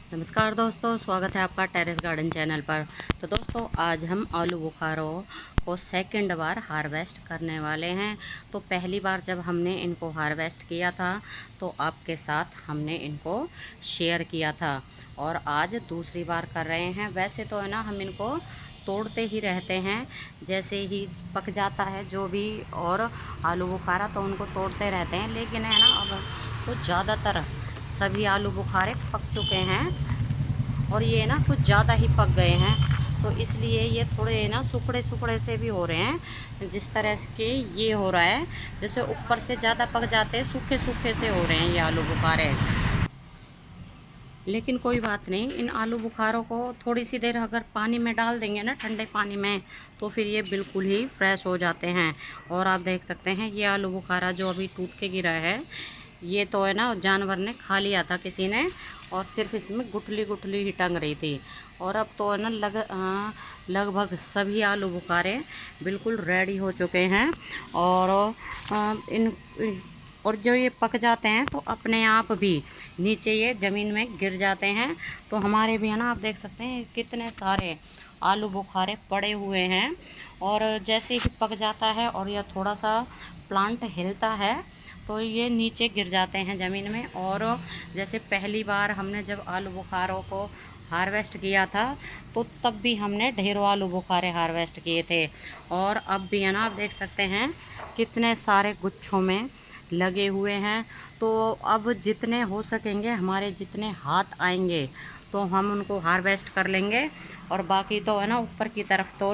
नमस्कार दोस्तों, स्वागत है आपका टेरेस गार्डन चैनल पर। तो दोस्तों, आज हम आलू बुखारों को सेकंड बार हार्वेस्ट करने वाले हैं। तो पहली बार जब हमने इनको हार्वेस्ट किया था तो आपके साथ हमने इनको शेयर किया था, और आज दूसरी बार कर रहे हैं। वैसे तो है ना, हम इनको तोड़ते ही रहते हैं, जैसे ही पक जाता है जो भी और आलू बुखारा तो उनको तोड़ते रहते हैं। लेकिन है ना, अब तो ज़्यादातर सभी आलू बुखारे पक चुके हैं और ये ना कुछ ज़्यादा ही पक गए हैं। तो इसलिए ये थोड़े ना सुखड़े सुखड़े से भी हो रहे हैं। जिस तरह के ये हो रहा है, जैसे ऊपर से ज़्यादा पक जाते हैं, सूखे सूखे से हो रहे हैं ये आलू बुखारे। लेकिन कोई बात नहीं, इन आलू बुखारों को थोड़ी सी देर अगर पानी में डाल देंगे ना, ठंडे पानी में, तो फिर ये बिल्कुल ही फ्रेश हो जाते हैं। और आप देख सकते हैं ये आलू बुखारा जो अभी टूट के गिरा है, ये तो है ना जानवर ने खा लिया था किसी ने, और सिर्फ इसमें गुठली गुठली ही टंग रही थी। और अब तो है ना लगभग सभी आलू बुखारे बिल्कुल रेडी हो चुके हैं। और इन और जो ये पक जाते हैं तो अपने आप भी नीचे ये ज़मीन में गिर जाते हैं। तो हमारे भी है ना, आप देख सकते हैं कितने सारे आलू बुखारे पड़े हुए हैं। और जैसे ही पक जाता है और यह थोड़ा सा प्लांट हिलता है तो ये नीचे गिर जाते हैं ज़मीन में। और जैसे पहली बार हमने जब आलू बुखारों को हार्वेस्ट किया था तो तब भी हमने ढेरों आलू बुखारे हार्वेस्ट किए थे। और अब भी है ना, आप देख सकते हैं कितने सारे गुच्छों में लगे हुए हैं। तो अब जितने हो सकेंगे, हमारे जितने हाथ आएंगे तो हम उनको हार्वेस्ट कर लेंगे। और बाकी तो है ना ऊपर की तरफ तो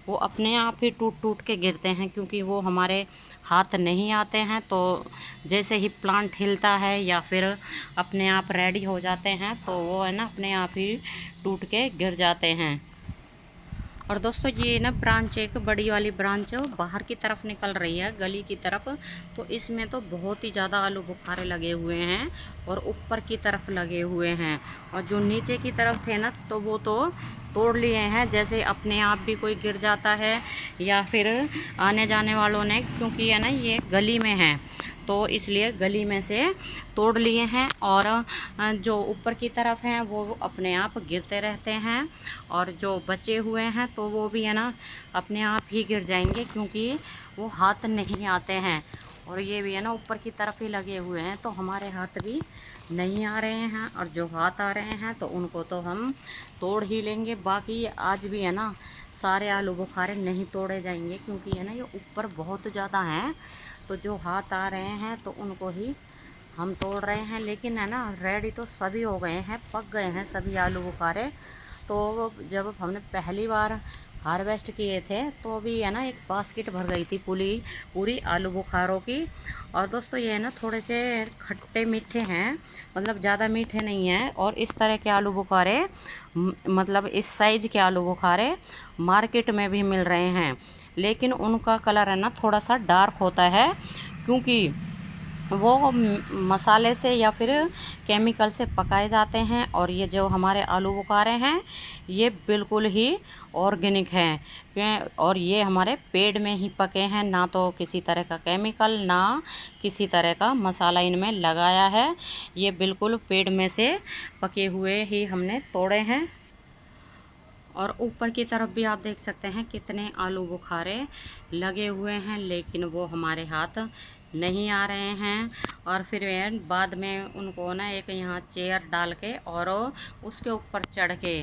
वो अपने आप ही टूट टूट के गिरते हैं, क्योंकि वो हमारे हाथ नहीं आते हैं। तो जैसे ही प्लांट हिलता है या फिर अपने आप रेडी हो जाते हैं तो वो है ना अपने आप ही टूट के गिर जाते हैं। और दोस्तों, ये ना ब्रांच, एक बड़ी वाली ब्रांच है, वो बाहर की तरफ निकल रही है, गली की तरफ। तो इसमें तो बहुत ही ज़्यादा आलू बुखारे लगे हुए हैं और ऊपर की तरफ लगे हुए हैं। और जो नीचे की तरफ थे ना, तो वो तो तोड़ लिए हैं, जैसे अपने आप भी कोई गिर जाता है या फिर आने जाने वालों ने, क्योंकि है ना ये गली में है तो इसलिए गली में से तोड़ लिए हैं। और जो ऊपर की तरफ हैं वो अपने आप गिरते रहते हैं, और जो बचे हुए हैं तो वो भी है ना अपने आप ही गिर जाएंगे, क्योंकि वो हाथ नहीं आते हैं। और ये भी है ना ऊपर की तरफ ही लगे हुए हैं, तो हमारे हाथ भी नहीं आ रहे हैं। और जो हाथ आ रहे हैं तो उनको तो हम तोड़ ही लेंगे। बाकी आज भी है ना सारे आलू बुखारे नहीं तोड़े जाएंगे, क्योंकि है ना ये ऊपर बहुत ज़्यादा हैं। तो जो हाथ आ रहे हैं तो उनको ही हम तोड़ रहे हैं। लेकिन है ना रेडी तो सभी हो गए हैं, पक गए हैं सभी आलू बुखारे। तो जब हमने पहली बार हार्वेस्ट किए थे तो भी है ना एक बास्केट भर गई थी पूरी पूरी आलू बुखारों की। और दोस्तों, ये है ना थोड़े से खट्टे मीठे हैं, मतलब ज़्यादा मीठे नहीं हैं। और इस तरह के आलू बुखारे, मतलब इस साइज़ के आलू बुखारे मार्केट में भी मिल रहे हैं, लेकिन उनका कलर है ना थोड़ा सा डार्क होता है, क्योंकि वो मसाले से या फिर केमिकल से पकाए जाते हैं। और ये जो हमारे आलू बुखारे हैं ये बिल्कुल ही ऑर्गेनिक हैं, और ये हमारे पेड़ में ही पके हैं, ना तो किसी तरह का केमिकल, ना किसी तरह का मसाला इनमें लगाया है। ये बिल्कुल पेड़ में से पके हुए ही हमने तोड़े हैं। और ऊपर की तरफ भी आप देख सकते हैं कितने आलू बुखारे लगे हुए हैं, लेकिन वो हमारे हाथ नहीं आ रहे हैं। और फिर बाद में उनको ना एक यहाँ चेयर डाल के और उसके ऊपर चढ़ के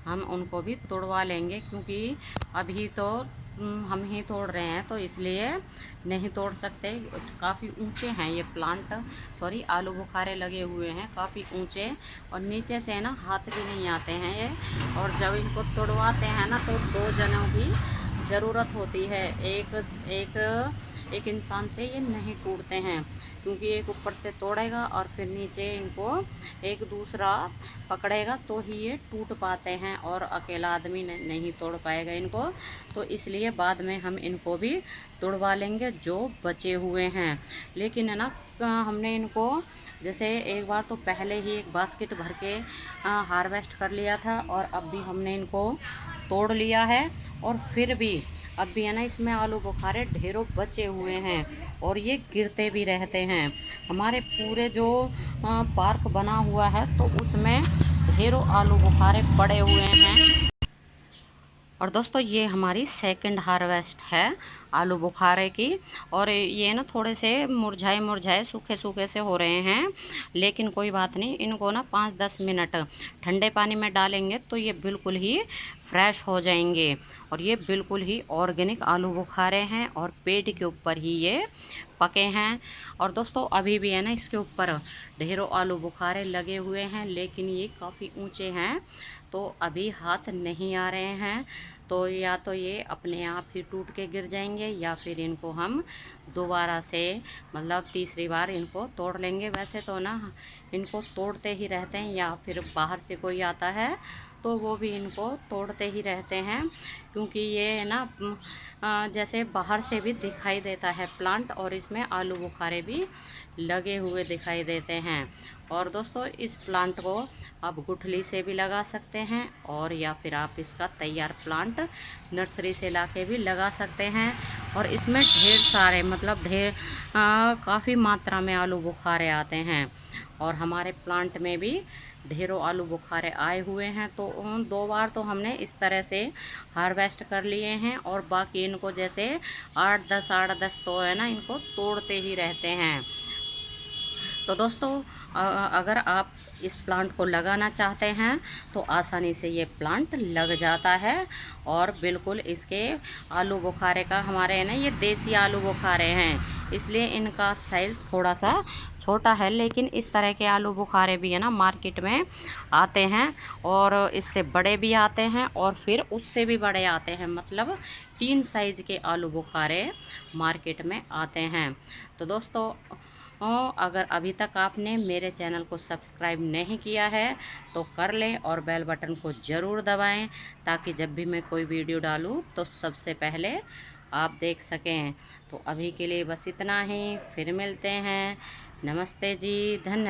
हम उनको भी तोड़वा लेंगे, क्योंकि अभी तो हम ही तोड़ रहे हैं तो इसलिए नहीं तोड़ सकते। काफ़ी ऊंचे हैं ये प्लांट, सॉरी आलू बुखारे लगे हुए हैं काफ़ी ऊंचे, और नीचे से ना हाथ भी नहीं आते हैं ये। और जब इनको तोड़वाते हैं ना तो 2 जनों की ज़रूरत होती है, एक एक एक इंसान से ये नहीं टूटते हैं, क्योंकि एक ऊपर से तोड़ेगा और फिर नीचे इनको एक दूसरा पकड़ेगा तो ही ये टूट पाते हैं, और अकेला आदमी नहीं तोड़ पाएगा इनको। तो इसलिए बाद में हम इनको भी तोड़वा लेंगे जो बचे हुए हैं। लेकिन है ना हमने इनको जैसे एक बार तो पहले ही एक बास्केट भर के हार्वेस्ट कर लिया था, और अब भी हमने इनको तोड़ लिया है। और फिर भी अब भी है ना इसमें आलू बुखारे ढेरों बचे हुए हैं, और ये गिरते भी रहते हैं। हमारे पूरे जो पार्क बना हुआ है तो उसमें ढेरों आलू बुखारे पड़े हुए हैं। और दोस्तों ये हमारी सेकंड हार्वेस्ट है आलू बुखारे की। और ये ना थोड़े से मुरझाए मुरझाए सूखे सूखे से हो रहे हैं, लेकिन कोई बात नहीं, इनको ना 5-10 मिनट ठंडे पानी में डालेंगे तो ये बिल्कुल ही फ्रेश हो जाएंगे। और ये बिल्कुल ही ऑर्गेनिक आलू बुखारे हैं और पेट के ऊपर ही ये पके हैं। और दोस्तों अभी भी है ना इसके ऊपर ढेरों आलू बुखारे लगे हुए हैं, लेकिन ये काफ़ी ऊंचे हैं तो अभी हाथ नहीं आ रहे हैं। तो या तो ये अपने आप ही टूट के गिर जाएंगे या फिर इनको हम दोबारा से मतलब तीसरी बार इनको तोड़ लेंगे। वैसे तो ना इनको तोड़ते ही रहते हैं, या फिर बाहर से कोई आता है तो वो भी इनको तोड़ते ही रहते हैं, क्योंकि ये ना जैसे बाहर से भी दिखाई देता है प्लांट और इसमें आलू बुखारे भी लगे हुए दिखाई देते हैं। और दोस्तों इस प्लांट को आप गुठली से भी लगा सकते हैं, और या फिर आप इसका तैयार प्लांट नर्सरी से लाके भी लगा सकते हैं। और इसमें ढेर सारे मतलब काफ़ी मात्रा में आलू बुखारे आते हैं। और हमारे प्लांट में भी ढेरों आलू बुखारे आए हुए हैं, तो उन 2 बार तो हमने इस तरह से हार्वेस्ट कर लिए हैं। और बाकी इनको जैसे 8-10 तो है ना इनको तोड़ते ही रहते हैं। तो दोस्तों अगर आप इस प्लांट को लगाना चाहते हैं तो आसानी से ये प्लांट लग जाता है। और बिल्कुल इसके आलू बुखारे का हमारे ना ये देसी आलू बुखारे हैं, इसलिए इनका साइज़ थोड़ा सा छोटा है, लेकिन इस तरह के आलू बुखारे भी है ना मार्केट में आते हैं। और इससे बड़े भी आते हैं और फिर उससे भी बड़े आते हैं, मतलब 3 साइज़ के आलू बुखारे मार्केट में आते हैं। तो दोस्तों अगर अभी तक आपने मेरे चैनल को सब्सक्राइब नहीं किया है तो कर लें और बेल बटन को ज़रूर दबाएं, ताकि जब भी मैं कोई वीडियो डालूं तो सबसे पहले आप देख सकें। तो अभी के लिए बस इतना ही, फिर मिलते हैं। नमस्ते जी, धन्यवाद।